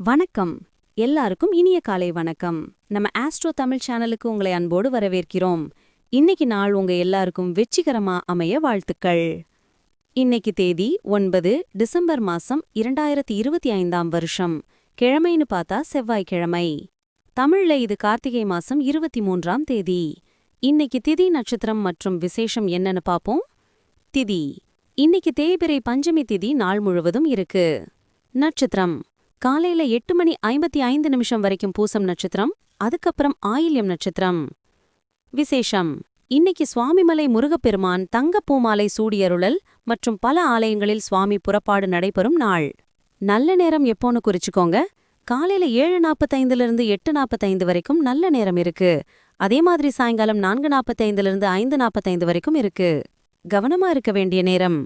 வணக்கம். எல்லாருக்கும் இனிய காலை வணக்கம். நம்ம ஆஸ்ட்ரோ தமிழ் சேனலுக்கு உங்களை அன்போடு வரவேற்கிறோம். இன்னைக்கு நாள் உங்க எல்லாருக்கும் வெற்றிகரமா அமைய வாழ்த்துக்கள். இன்னைக்கு தேதி 9 டிசம்பர் மாசம் 2025 வருஷம். கிழமைன்னு பார்த்தா செவ்வாய்க்கிழமை. தமிழ்ல இது கார்த்திகை மாசம் 23ஆம் தேதி. இன்னைக்கு திதி நட்சத்திரம் மற்றும் விசேஷம் என்னன்னு பாப்போம். திதி இன்னைக்கு தேய்பிறை பஞ்சமி திதி நாள் முழுவதும் இருக்கு. நட்சத்திரம் காலையில 8:55 வரைக்கும் பூசம் நட்சத்திரம், அதுக்கப்புறம் ஆயில்யம் நட்சத்திரம். விசேஷம் இன்னைக்கு சுவாமிமலை முருகப்பெருமான் தங்க பூமாலை சூடியருளல் மற்றும் பல ஆலயங்களில் சுவாமி புறப்பாடு நடைபெறும் நாள். நல்ல நேரம் எப்போன்னு குறிச்சுக்கோங்க. காலையில 7:45 8:45 வரைக்கும் நல்ல நேரம் இருக்கு. அதே மாதிரி சாயங்காலம் 4:45 5:45 வரைக்கும் இருக்கு. கவனமா இருக்க வேண்டிய நேரம்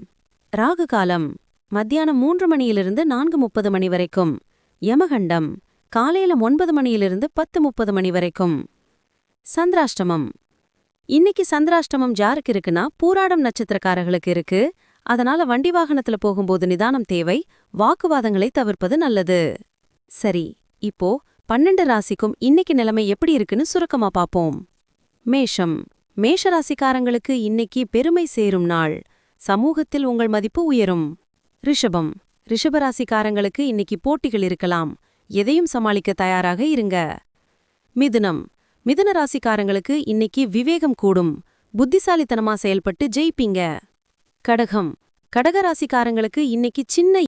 ராகு காலம் மத்தியானம் 3 4:30 மணி வரைக்கும். யமகண்டம் காலையில 9 10:30 வரைக்கும். சந்திராஷ்டமம் இன்னைக்கு சந்திராஷ்டமம் யாருக்கு இருக்குன்னா பூராடம் நட்சத்திரக்காரர்களுக்கு இருக்கு. அதனால வண்டி வாகனத்துல போகும்போது நிதானம் தேவை. வாக்குவாதங்களை தவிர்ப்பது நல்லது. சரி, இப்போ 12 ராசிக்கும் இன்னைக்கு நிலைமை எப்படி இருக்குன்னு சுருக்கமா பாப்போம். மேஷம் மேஷராசிக்காரங்களுக்கு இன்னைக்கு பெருமை சேரும் நாள். சமூகத்தில் உங்கள் மதிப்பு உயரும். ரிஷபம் ரிஷபராசிக்காரங்களுக்கு இன்னைக்கு போட்டிகள் இருக்கலாம். எதையும் சமாளிக்க தயாராக இருங்க. மிதுனம் மிதுன ராசிக்காரங்களுக்கு இன்னைக்கு விவேகம் கூடும். புத்திசாலித்தனமா செயல்பட்டு ஜெயிப்பீங்க. கடகம் கடகராசிக்காரங்களுக்கு இன்னைக்கு சின்ன